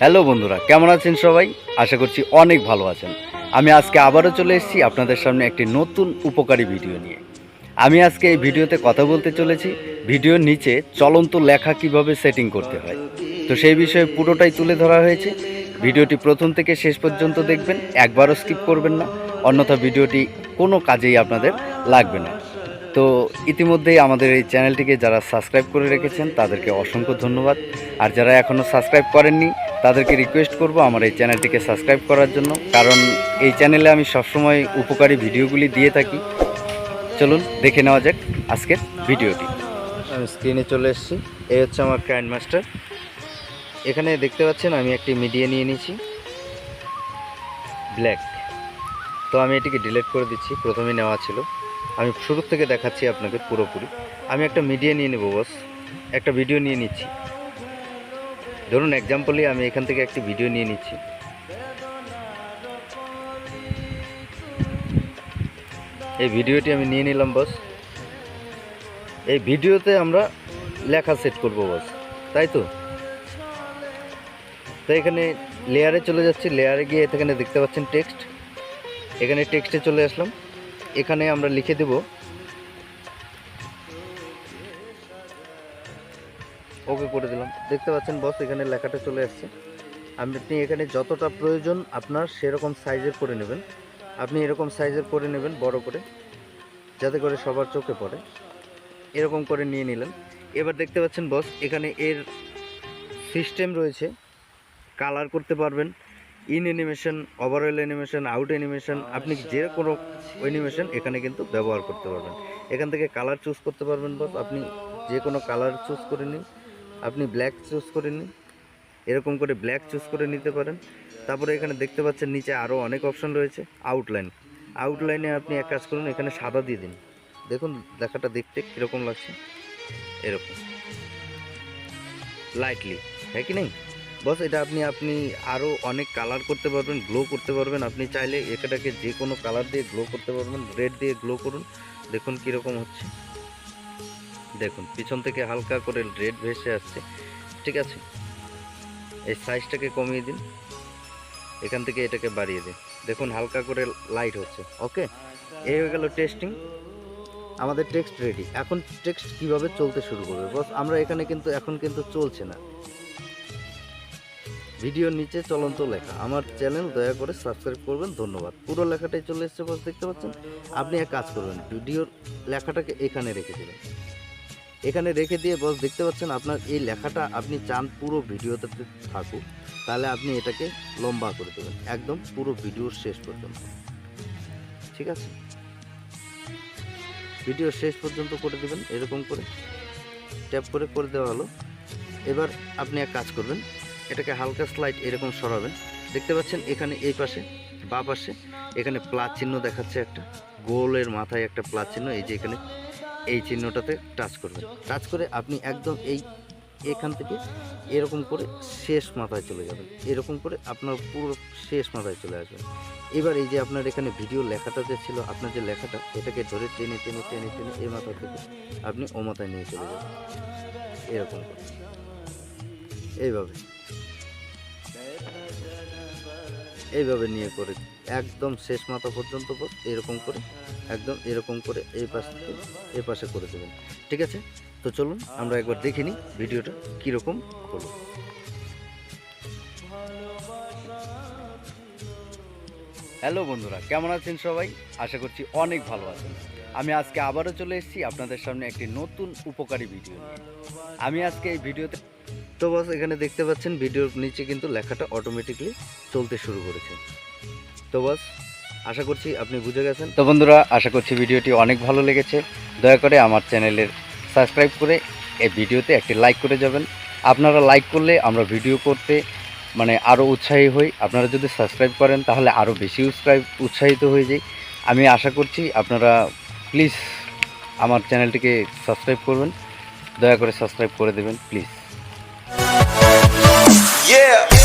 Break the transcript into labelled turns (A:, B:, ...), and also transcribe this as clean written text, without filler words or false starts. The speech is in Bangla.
A: হ্যালো বন্ধুরা, কেমন আছেন সবাই? আশা করছি অনেক ভালো আছেন। আমি আজকে আবারও চলে এসেছি আপনাদের সামনে একটি নতুন উপকারী ভিডিও নিয়ে। আমি আজকে এই ভিডিওতে কথা বলতে চলেছি ভিডিওর নিচে চলন্ত লেখা কিভাবে সেটিং করতে হয়। তো সেই বিষয়ে পুরোটাই তুলে ধরা হয়েছে। ভিডিওটি প্রথম থেকে শেষ পর্যন্ত দেখবেন, একবারও স্কিপ করবেন না, অন্যথা ভিডিওটি কোনো কাজেই আপনাদের লাগবে না। তো ইতিমধ্যেই আমাদের এই চ্যানেলটিকে যারা সাবস্ক্রাইব করে রেখেছেন তাদেরকে অসংখ্য ধন্যবাদ। আর যারা এখনও সাবস্ক্রাইব করেননি তাদেরকে রিকোয়েস্ট করব আমার এই চ্যানেলটিকে সাবস্ক্রাইব করার জন্য, কারণ এই চ্যানেলে আমি সবসময় উপকারী ভিডিওগুলি দিয়ে থাকি। চলুন দেখে নেওয়া যাক আজকের ভিডিওটি। আমি স্ক্রিনে চলে এসেছি। এই হচ্ছে আমার কাইন্ড মাস্টার। এখানে দেখতে পাচ্ছেন আমি একটি মিডিয়া নিয়ে নিয়েছি ব্ল্যাক। তো আমি এটিকে ডিলিট করে দিচ্ছি, প্রথমে নেওয়া ছিল। আমি শুরু থেকে দেখাচ্ছি আপনাকে পুরোপুরি। আমি একটা মিডিয়া নিয়ে নেব বস, একটা ভিডিও নিয়ে নিচ্ছি। ধরুন এক্সাম্পলি আমি এখান থেকে একটি ভিডিও নিয়ে নিচ্ছি। এই ভিডিওটি আমি নিয়ে নিলাম বস। এই ভিডিওতে আমরা লেখা সেট করব বস, তাই তো? তো এখানে লেয়ারে চলে যাচ্ছি। লেয়ারে গিয়ে এখানে দেখতে পাচ্ছেন টেক্সট। এখানে টেক্সটে চলে আসলাম। এখানে আমরা লিখে দেব ওকে করে দিলাম। দেখতে পাচ্ছেন বস এখানে লেখাটা চলে আসছে। আপনি এখানে যতটা প্রয়োজন আপনার সেরকম সাইজের করে নেবেন। আপনি এরকম সাইজের করে নেবেন, বড় করে, যাতে করে সবার চোখে পড়ে। এরকম করে নিয়ে নিলেন। এবার দেখতে পাচ্ছেন বস এখানে এর সিস্টেম রয়েছে। কালার করতে পারবেন, in animation, overall animation, out animation, আপনি যে কোনো অ্যানিমেশন এখানে কিন্তু ব্যবহার করতে পারবেন। এখান থেকে কালার চুজ করতে পারবেন বস। আপনি যে কোনো কালার চুজ করে নিন। আপনি ব্ল্যাক চুজ করে নিন, এরকম করে ব্ল্যাক চুজ করে নিতে পারেন। তারপরে এখানে দেখতে পাচ্ছেন নিচে আরও অনেক অপশন রয়েছে। আউটলাইন, আউটলাইনে আপনি এক কাজ করুন, এখানে সাদা দিয়ে দিন। দেখুন লেখাটা দেখতে কীরকম লাগছে, এরকম লাইটলি, হ্যাঁ কি নেই বস? এটা আপনি আরও অনেক কালার করতে পারবেন, গ্লো করতে পারবেন। আপনি চাইলে এটাকে যে কোনো কালার দিয়ে গ্লো করতে পারবেন। রেড দিয়ে গ্লো করুন, দেখুন কীরকম হচ্ছে। দেখুন পিছন থেকে হালকা করে রেড ভেসে আসছে, ঠিক আছে? এই সাইজটাকে কমিয়ে দিন, এখান থেকে এটাকে বাড়িয়ে দিন। দেখুন হালকা করে লাইট হচ্ছে। ওকে, এই হয়ে গেল টেস্টিং। আমাদের টেক্সট রেডি। এখন টেক্সট কিভাবে চলতে শুরু করবে বস? আমরা এখানে কিন্তু এখন কিন্তু চলছে না। ভিডিওর নিচে চলন্ত লেখা। আমার চ্যানেল দয়া করে সাবস্ক্রাইব করবেন, ধন্যবাদ। পুরো লেখাটাই চলে এসছে বস, দেখতে পাচ্ছেন। আপনি এক কাজ করবেন, ভিডিওর লেখাটাকে এখানে রেখে দেবেন। এখানে রেখে দিয়ে বস দেখতে পাচ্ছেন আপনার এই লেখাটা আপনি চান পুরো ভিডিওতে থাকুক, তাহলে আপনি এটাকে লম্বা করে দেবেন একদম পুরো ভিডিওর শেষ পর্যন্ত, ঠিক আছে? ভিডিওর শেষ পর্যন্ত করে দেবেন, এরকম করে ট্যাপ করে করে দেওয়া হলো। এবার আপনি এক কাজ করবেন, এটাকে হালকা স্লাইড এরকম সরাবেন। দেখতে পাচ্ছেন এখানে এই পাশে বাঁ পাশে এখানে প্লাস চিহ্ন দেখাচ্ছে, একটা গোলের মাথায় একটা প্লাস চিহ্ন। এই যে এখানে এই চিহ্নটাতে টাচ করবেন। টাচ করে আপনি একদম এখান থেকে এরকম করে শেষ মাথায় চলে যাবেন। এরকম করে আপনার পুরো শেষ মাথায় চলে আসবেন। এবার এই যে আপনার এখানে ভিডিও লেখাটা যে ছিল, আপনার যে লেখাটা, এটাকে ধরে টেনে টেনে টেনে টেনে এই মাথা থেকে আপনি ও মাথায় নিয়ে চলে যাবেন, এরকম করে, এইভাবে এইভাবে নিয়ে করে একদম শেষ মাথা পর্যন্ত এরকম করে একদম এরকম করে এই পাশ থেকে এই পাশে করে দেবেন, ঠিক আছে? তো চলুন আমরা একবার দেখে নিই ভিডিওটা কীরকম হলো। হ্যালো বন্ধুরা, কেমন আছেন সবাই? আশা করছি অনেক ভালো আছেন। আমি আজকে আবারও চলে এসেছি আপনাদের সামনে একটি নতুন উপকারী ভিডিও নিয়ে। আমি আজকে এই ভিডিওতে তো বস এখানে দেখতে পাচ্ছেন ভিডিওর নিচে কিন্তু লেখাটা অটোমেটিকলি চলতে শুরু করেছে। তো বস আশা করছি আপনি বুঝে গেছেন। তো বন্ধুরা, আশা করছি ভিডিওটি অনেক ভালো লেগেছে। দয়া করে আমার চ্যানেলের সাবস্ক্রাইব করে এই ভিডিওতে একটি লাইক করে যাবেন। আপনারা লাইক করলে আমরা ভিডিও করতে আরও উৎসাহী হই। আপনারা যদি সাবস্ক্রাইব করেন তাহলে আরও বেশি উৎসাহিত হয়ে যাই। আমি আশা করছি আপনারা প্লিজ আমার চ্যানেলটিকে সাবস্ক্রাইব করবেন, দয়া করে সাবস্ক্রাইব করে দেবেন প্লিজ। Yeah.